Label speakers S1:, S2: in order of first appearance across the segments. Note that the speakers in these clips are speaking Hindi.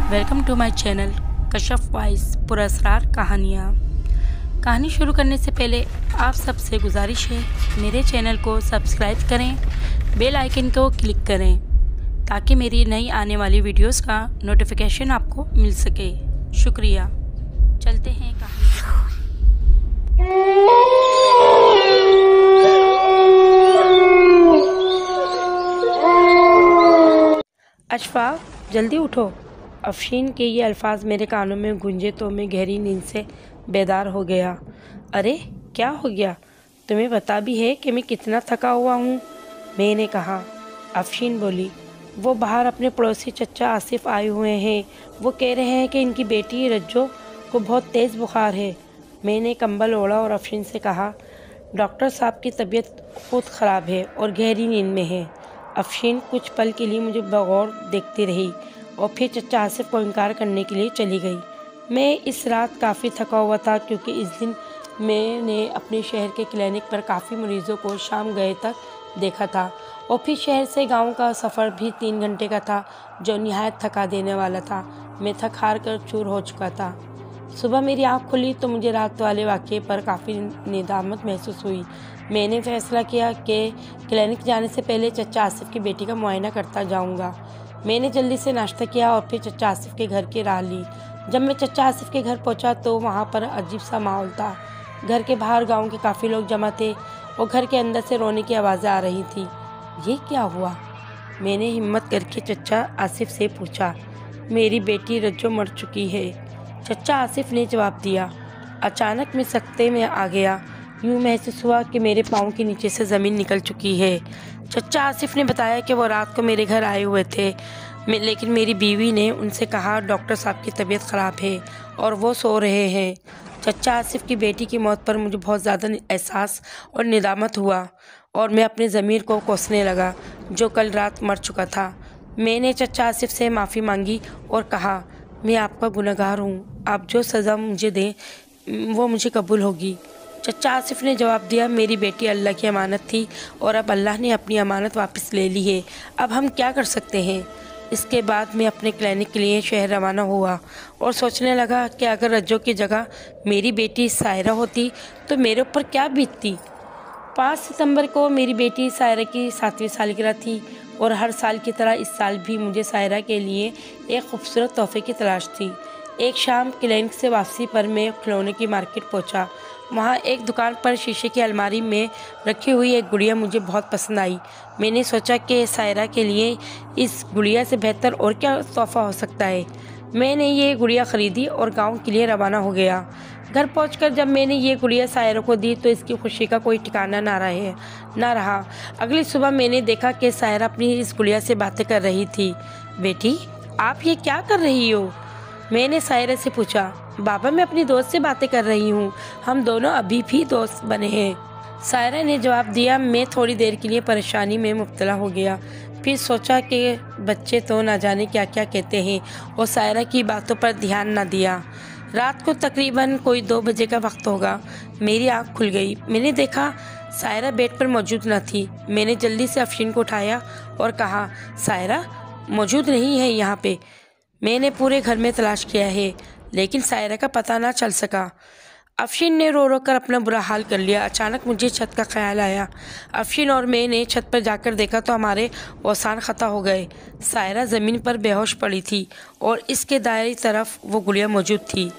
S1: Welcome to my channel Kashaf voice पुरस्कार कहानियाँ। कहानी शुरू करने से पहले आप सबसे गुजारिश है मेरे चैनल को सब्सक्राइब करें, बेल आइकन को क्लिक करें ताकि मेरी नई आने वाली वीडियोस का नोटिफिकेशन आपको मिल सके। शुक्रिया। चलते हैं कहानी। अशफाक, जल्दी उठो। अफशीन के ये अल्फाज मेरे कानों में गूंजे तो मैं गहरी नींद से बेदार हो गया। अरे क्या हो गया? तुम्हें पता भी है कि मैं कितना थका हुआ हूँ, मैंने कहा। अफशीन बोली, वो बाहर अपने पड़ोसी चचा आसिफ आए हुए हैं। वो कह रहे हैं कि इनकी बेटी रज्जो को बहुत तेज़ बुखार है। मैंने कंबल ओढ़ा और अफशीन से कहा, डॉक्टर साहब की तबीयत खुद ख़राब है और गहरी नींद में है। अफशीन कुछ पल के लिए मुझे बगौर देखती रही और फिर चचा आसिफ को इनकार करने के लिए चली गई। मैं इस रात काफ़ी थका हुआ था क्योंकि इस दिन मैंने अपने शहर के क्लिनिक पर काफ़ी मरीज़ों को शाम गए तक देखा था और फिर शहर से गांव का सफ़र भी 3 घंटे का था जो निहायत थका देने वाला था। मैं थक हार कर चूर हो चुका था। सुबह मेरी आँख खुली तो मुझे रात वाले वाक़ये पर काफ़ी निदामत महसूस हुई। मैंने फैसला किया कि क्लिनिक जाने से पहले चचा आसिफ की बेटी का मुआयना करता जाऊंगा। मैंने जल्दी से नाश्ता किया और फिर चचा आसिफ के घर की राह ली। जब मैं चचा आसिफ के घर पहुंचा तो वहां पर अजीब सा माहौल था। घर के बाहर गांव के काफ़ी लोग जमा थे और घर के अंदर से रोने की आवाज़ें आ रही थी। ये क्या हुआ? मैंने हिम्मत करके चचा आसिफ से पूछा। मेरी बेटी रज्जो मर चुकी है, चचा आसिफ ने जवाब दिया। अचानक मैं सकते में आ गया। यूँ महसूस हुआ कि मेरे पाँव के नीचे से ज़मीन निकल चुकी है। चचा आसिफ ने बताया कि वो रात को मेरे घर आए हुए थे, लेकिन मेरी बीवी ने उनसे कहा डॉक्टर साहब की तबीयत ख़राब है और वो सो रहे हैं। चचा आसिफ की बेटी की मौत पर मुझे बहुत ज़्यादा एहसास और निदामत हुआ और मैं अपने ज़मीर को कोसने लगा जो कल रात मर चुका था। मैंने चचा आसिफ से माफ़ी मांगी और कहा, मैं आपका गुनहगार हूँ, आप जो सज़ा मुझे दें वो मुझे कबूल होगी। चचा आसिफ ने जवाब दिया, मेरी बेटी अल्लाह की अमानत थी और अब अल्लाह ने अपनी अमानत वापस ले ली है, अब हम क्या कर सकते हैं। इसके बाद मैं अपने क्लिनिक के लिए शहर रवाना हुआ और सोचने लगा कि अगर रज्जो की जगह मेरी बेटी सायरा होती तो मेरे ऊपर क्या बीतती। 5 सितंबर को मेरी बेटी सायरा की 7वीं सालगिरह थी और हर साल की तरह इस साल भी मुझे सायरा के लिए एक खूबसूरत तोहफे की तलाश थी। एक शाम क्लिनिक से वापसी पर मैं खिलौने की मार्केट पहुंचा। वहां एक दुकान पर शीशे की अलमारी में रखी हुई एक गुड़िया मुझे बहुत पसंद आई। मैंने सोचा कि सायरा के लिए इस गुड़िया से बेहतर और क्या तोहफा हो सकता है। मैंने ये गुड़िया ख़रीदी और गांव के लिए रवाना हो गया। घर पहुंचकर जब मैंने ये गुड़िया सायरा को दी तो इसकी खुशी का कोई ठिकाना ना रहा। अगली सुबह मैंने देखा कि सायरा अपनी इस गुड़िया से बातें कर रही थी। बेटी, आप ये क्या कर रही हो? मैंने सायरा से पूछा। बाबा, मैं अपनी दोस्त से बातें कर रही हूँ, हम दोनों अभी भी दोस्त बने हैं। सायरा ने जवाब दिया। मैं थोड़ी देर के लिए परेशानी में मुब्तला हो गया, फिर सोचा कि बच्चे तो ना जाने क्या क्या कहते हैं और सायरा की बातों पर ध्यान ना दिया। रात को तकरीबन कोई 2 बजे का वक्त होगा। मेरी आँख खुल गई। मैंने देखा सायरा बेड पर मौजूद न थी। मैंने जल्दी से अफशीन को उठाया और कहा, सायरा मौजूद नहीं है यहाँ पे। मैंने पूरे घर में तलाश किया है लेकिन सायरा का पता ना चल सका। अफशीन ने रो रो कर अपना बुरा हाल कर लिया। अचानक मुझे छत का ख्याल आया। अफशीन और मैंने छत पर जाकर देखा तो हमारे औसान ख़ता हो गए। सायरा ज़मीन पर बेहोश पड़ी थी और इसके दाएं तरफ वो गुड़िया मौजूद थी।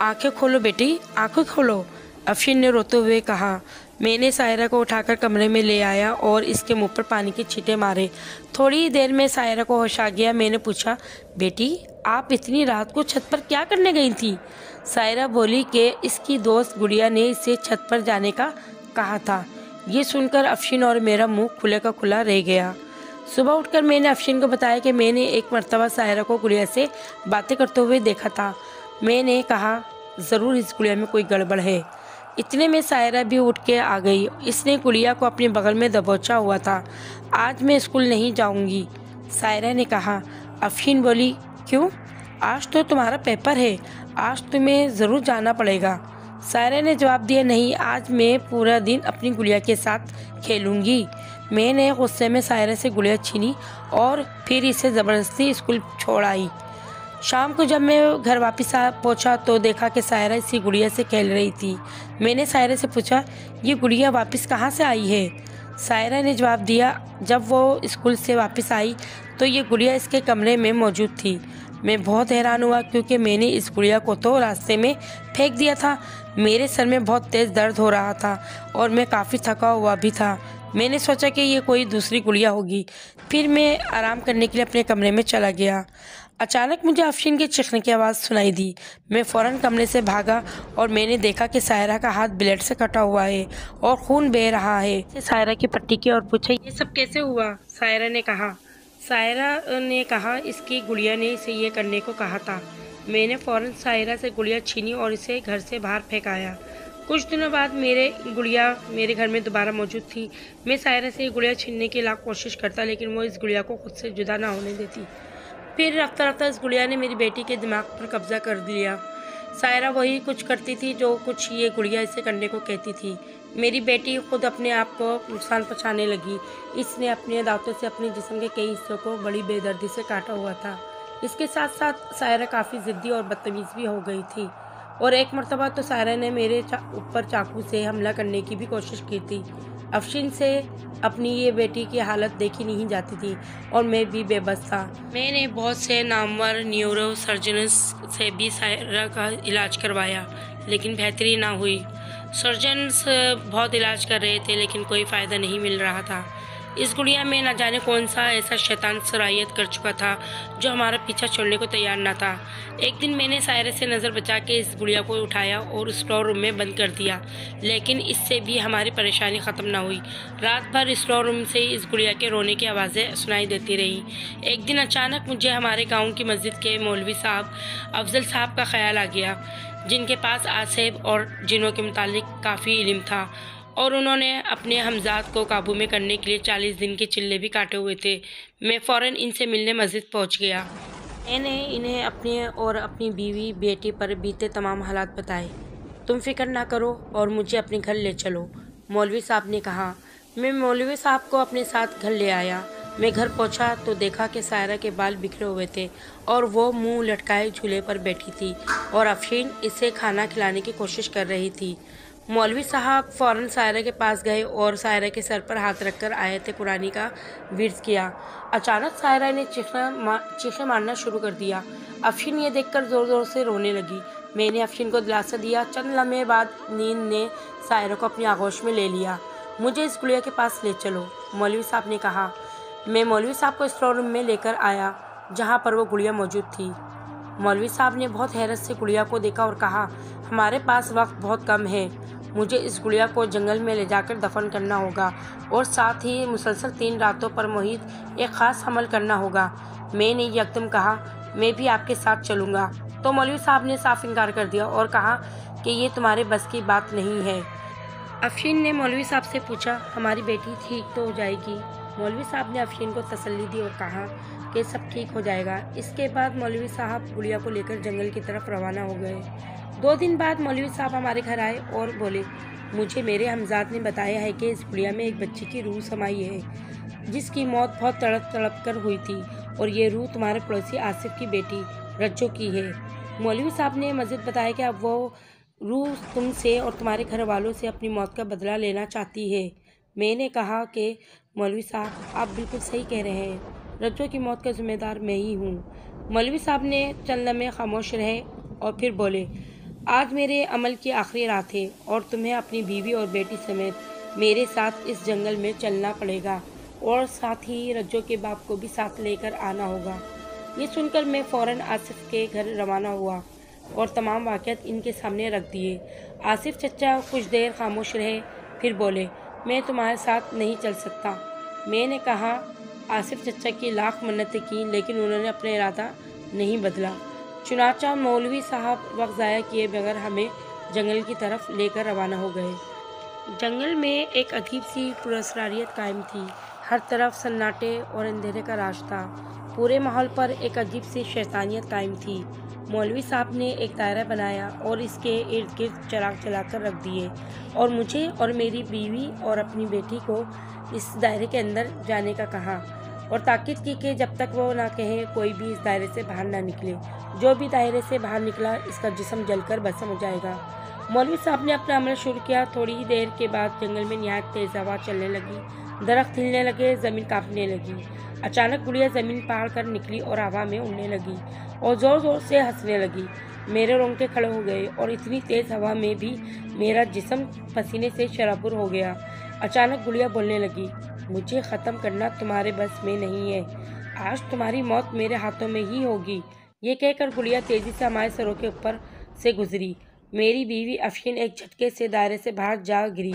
S1: आंखें खोलो बेटी, आंखें खोलो, अफशीन ने रोते हुए कहा। मैंने सायरा को उठाकर कमरे में ले आया और इसके मुंह पर पानी के छींटे मारे। थोड़ी देर में सायरा को होश आ गया। मैंने पूछा, बेटी आप इतनी रात को छत पर क्या करने गई थी? सायरा बोली कि इसकी दोस्त गुड़िया ने इसे छत पर जाने का कहा था। ये सुनकर अफशीन और मेरा मुंह खुले का खुला रह गया। सुबह उठकर मैंने अफशीन को बताया कि मैंने एक मर्तबा सायरा को गुड़िया से बातें करते हुए देखा था। मैंने कहा, ज़रूर इस गुड़िया में कोई गड़बड़ है। इतने में सायरा भी उठ के आ गई। इसने गुड़िया को अपने बगल में दबोचा हुआ था। आज मैं स्कूल नहीं जाऊंगी, सायरा ने कहा। अफशीन बोली, क्यों? आज तो तुम्हारा पेपर है, आज तुम्हें ज़रूर जाना पड़ेगा। सायरा ने जवाब दिया, नहीं, आज मैं पूरा दिन अपनी गुड़िया के साथ खेलूंगी। मैंने गुस्से में सायरा से गुड़िया छीनी और फिर इसे ज़बरदस्ती स्कूल छोड़ आई। शाम को जब मैं घर वापस पहुंचा तो देखा कि सायरा इसी गुड़िया से खेल रही थी। मैंने सायरा से पूछा, ये गुड़िया वापस कहाँ से आई है? सायरा ने जवाब दिया, जब वो स्कूल से वापस आई तो ये गुड़िया इसके कमरे में मौजूद थी। मैं बहुत हैरान हुआ क्योंकि मैंने इस गुड़िया को तो रास्ते में फेंक दिया था। मेरे सर में बहुत तेज़ दर्द हो रहा था और मैं काफ़ी थका हुआ भी था। मैंने सोचा कि ये कोई दूसरी गुड़िया होगी। फिर मैं आराम करने के लिए अपने कमरे में चला गया। अचानक मुझे अफशीन के चीखने की आवाज़ सुनाई दी। मैं फ़ौरन कमरे से भागा और मैंने देखा कि सायरा का हाथ ब्लेड से कटा हुआ है और खून बह रहा है। सायरा की पट्टी की और पूछा, ये सब कैसे हुआ? सायरा ने कहा इसकी गुड़िया ने इसे ये करने को कहा था। मैंने फ़ौरन सायरा से गुड़िया छीनी और इसे घर से बाहर फेंकाया। कुछ दिनों बाद गुड़िया मेरे घर में दोबारा मौजूद थी। मैं सायरा से ये गुड़िया छीनने की लाख कोशिश करता, लेकिन वो इस गुड़िया को खुद से जुदा ना होने देती। फिर रफ्ता रफ्ता इस गुड़िया ने मेरी बेटी के दिमाग पर कब्जा कर लिया। सायरा वही कुछ करती थी जो कुछ ये गुड़िया इसे करने को कहती थी। मेरी बेटी खुद अपने आप को नुकसान पहुंचाने लगी। इसने अपने दांतों से अपने जिस्म के कई हिस्सों को बड़ी बेदर्दी से काटा हुआ था। इसके साथ साथ सायरा काफ़ी ज़िद्दी और बदतमीज़ भी हो गई थी और एक मर्तबा तो सायरा ने मेरे ऊपर चाकू से हमला करने की भी कोशिश की थी। अफशीन से अपनी ये बेटी की हालत देखी नहीं जाती थी और मैं भी बेबस था। मैंने बहुत से नामवर न्यूरो सर्जन्स से भी सायरा का इलाज करवाया, लेकिन बेहतरी ना हुई। सर्जन्स बहुत इलाज कर रहे थे, लेकिन कोई फ़ायदा नहीं मिल रहा था। इस गुड़िया में न जाने कौन सा ऐसा शैतान सरायत कर चुका था जो हमारा पीछा छोड़ने को तैयार न था। एक दिन मैंने सायरा से नज़र बचा के इस गुड़िया को उठाया और स्टोर रूम में बंद कर दिया, लेकिन इससे भी हमारी परेशानी ख़त्म ना हुई। रात भर स्टोर रूम से इस गुड़िया के रोने की आवाज़ें सुनाई देती रहीं। एक दिन अचानक मुझे हमारे गाँव की मस्जिद के मौलवी साहब अफजल साहब का ख्याल आ गया, जिनके पास आसेब और जिनों के मुतालिक काफ़ी इल्म था, और उन्होंने अपने हमजाद को काबू में करने के लिए 40 दिन के चिल्ले भी काटे हुए थे। मैं फ़ौरन इनसे मिलने मस्जिद पहुंच गया। मैंने इन्हें अपने और अपनी बीवी बेटी पर बीते तमाम हालात बताए। तुम फिक्र ना करो और मुझे अपने घर ले चलो, मौलवी साहब ने कहा। मैं मौलवी साहब को अपने साथ घर ले आया। मैं घर पहुंचा तो देखा कि सायरा के बाल बिखरे हुए थे और वो मुंह लटकाए झूले पर बैठी थी और अफशीन इसे खाना खिलाने की कोशिश कर रही थी। मौलवी साहब फ़ौरन सायरा के पास गए और सायरा के सर पर हाथ रखकर आयत कुरानी का विर्द किया। अचानक सायरा ने चीखें मारना शुरू कर दिया। अफशीन ये देखकर ज़ोर ज़ोर से रोने लगी। मैंने अफशीन को दिलासा दिया। चंद लम्हे बाद नींद ने सायरा को अपनी आगोश में ले लिया। मुझे इस गुड़िया के पास ले चलो, मौलवी साहब ने कहा। मैं मौलवी साहब को स्टोर रूम में लेकर आया जहाँ पर वो गुड़िया मौजूद थी। मौलवी साहब ने बहुत हैरत से गुड़िया को देखा और कहा, हमारे पास वक्त बहुत कम है। मुझे इस गुड़िया को जंगल में ले जाकर दफन करना होगा और साथ ही मुसलसल 3 रातों पर मुहित एक ख़ास अमल करना होगा। मैंने यकदम कहा, मैं भी आपके साथ चलूँगा। तो मौलवी साहब ने साफ इनकार कर दिया और कहा कि ये तुम्हारे बस की बात नहीं है। अफशीन ने मौलवी साहब से पूछा, हमारी बेटी ठीक तो हो जाएगी? मौलवी साहब ने अफशीन को तसल्ली दी और कहा कि सब ठीक हो जाएगा। इसके बाद मौलवी साहब गुड़िया को लेकर जंगल की तरफ रवाना हो गए। 2 दिन बाद मौलवी साहब हमारे घर आए और बोले, मुझे मेरे हमजाद ने बताया है कि इस गुड़िया में एक बच्ची की रूह समाई है जिसकी मौत बहुत तड़प तड़प कर हुई थी, और ये रूह तुम्हारे पड़ोसी आसिफ की बेटी रज्जो की है। मौलवी साहब ने मज़ीद बताया कि अब वो रूह तुमसे और तुम्हारे घर वालों से अपनी मौत का बदला लेना चाहती है। मैंने कहा कि मौलवी साहब आप बिल्कुल सही कह रहे हैं, रज्जो की मौत का ज़िम्मेदार मैं ही हूँ। मौलवी साहब ने चंद लम्हे खामोश रहे और फिर बोले, आज मेरे अमल की आखिरी रात है और तुम्हें अपनी बीवी और बेटी समेत मेरे साथ इस जंगल में चलना पड़ेगा और साथ ही रज्जो के बाप को भी साथ लेकर आना होगा। ये सुनकर मैं फ़ौरन आसिफ के घर रवाना हुआ और तमाम वाक़यात इनके सामने रख दिए। आसिफ चचा कुछ देर खामोश रहे, फिर बोले, मैं तुम्हारे साथ नहीं चल सकता। मैंने कहा, आसिफ चचा की लाख मन्नतें की, लेकिन उन्होंने अपना इरादा नहीं बदला। चुनाचा मौलवी साहब वक्त ज़ाया किए बगैर हमें जंगल की तरफ लेकर रवाना हो गए। जंगल में एक अजीब सी पुरस्कारियत कायम थी। हर तरफ सन्नाटे और अंधेरे का राज था। पूरे माहौल पर एक अजीब सी शैतानियत कायम थी। मौलवी साहब ने एक दायरा बनाया और इसके इर्द गिर्द चिराग जलाकर रख दिए और मुझे और मेरी बीवी और अपनी बेटी को इस दायरे के अंदर जाने का कहा। और ताकीद की कि जब तक वो ना कहें कोई भी इस दायरे से बाहर ना निकले। जो भी दायरे से बाहर निकला इसका जिस्म जलकर भस्म हो जाएगा। मौलवी साहब ने अपना अमल शुरू किया। थोड़ी ही देर के बाद जंगल में नहायत तेज़ हवा चलने लगी, दरख्त हिलने लगे, ज़मीन कांपने लगी। अचानक गुड़िया ज़मीन पार कर निकली और हवा में उड़ने लगी और ज़ोर ज़ोर से हंसने लगी। मेरे रोंगटे खड़े हो गए और इतनी तेज़ हवा में भी मेरा जिस्म पसीने से शराबुर हो गया। अचानक गुड़िया बोलने लगी, मुझे ख़त्म करना तुम्हारे बस में नहीं है, आज तुम्हारी मौत मेरे हाथों में ही होगी। ये कहकर गुड़िया तेज़ी से हमारे सरों के ऊपर से गुजरी। मेरी बीवी अफशीन एक झटके से दायरे से बाहर जा गिरी।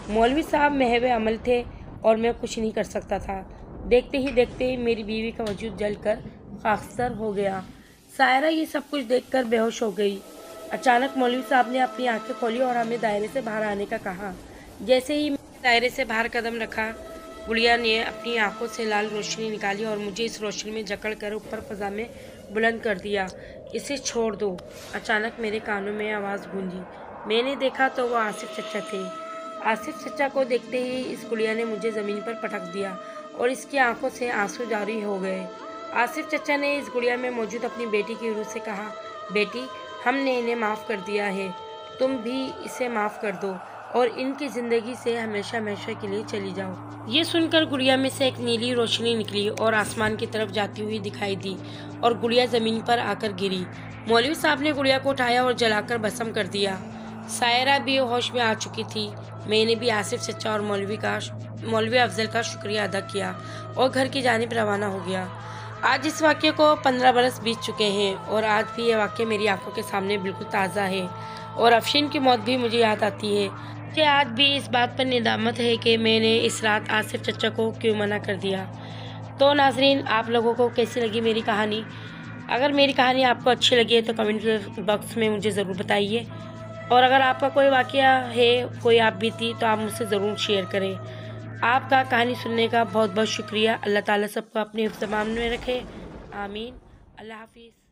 S1: मौलवी साहब महवे अमल थे और मैं कुछ नहीं कर सकता था। देखते ही देखते मेरी बीवी का वजूद जलकर खाकसर हो गया। सायरा ये सब कुछ देखकर बेहोश हो गई। अचानक मौलवी साहब ने अपनी आंखें खोली और हमें दायरे से बाहर आने का कहा। जैसे ही मैंने दायरे से बाहर कदम रखा, गुड़िया ने अपनी आंखों से लाल रोशनी निकाली और मुझे इस रोशनी में जकड़ कर ऊपर फ़ज़ा में बुलंद कर दिया। इसे छोड़ दो। अचानक मेरे कानों में आवाज़ गूंजी। मैंने देखा तो वो आसिफ चचा थे। आसिफ चचा को देखते ही इस गुड़िया ने मुझे ज़मीन पर पटक दिया और इसकी आंखों से आंसू जारी हो गए। आसिफ चचा ने इस गुड़िया में मौजूद अपनी बेटी की रूह से कहा, बेटी, हमने इन्हें माफ़ कर दिया है, तुम भी इसे माफ़ कर दो और इनकी ज़िंदगी से हमेशा हमेशा के लिए चली जाओ। ये सुनकर गुड़िया में से एक नीली रोशनी निकली और आसमान की तरफ जाती हुई दिखाई दी और गुड़िया ज़मीन पर आकर गिरी। मौलवी साहब ने गुड़िया को उठाया और जलाकर भस्म कर दिया। सायरा भी होश में आ चुकी थी। मैंने भी आसिफ चचा और मौलवी अफजल का शुक्रिया अदा किया और घर की जानिब रवाना हो गया। आज इस वाक़े को 15 बरस बीत चुके हैं और आज भी ये वाक़या मेरी आंखों के सामने बिल्कुल ताज़ा है और अफशीन की मौत भी मुझे याद आती है। मुझे आज भी इस बात पर निदामत है कि मैंने इस रात आसिफ चचा को क्यों मना कर दिया। तो नाजरीन, आप लोगों को कैसी लगी मेरी कहानी? अगर मेरी कहानी आपको अच्छी लगी है तो कमेंट बॉक्स में मुझे ज़रूर बताइए और अगर आपका कोई वाक़या है, कोई आप बीती, तो आप मुझसे ज़रूर शेयर करें। आपका कहानी सुनने का बहुत बहुत शुक्रिया। अल्लाह ताला सबको अपने हिफ्ज़-ए-मान में रखे। आमीन। अल्लाह हाफिज़।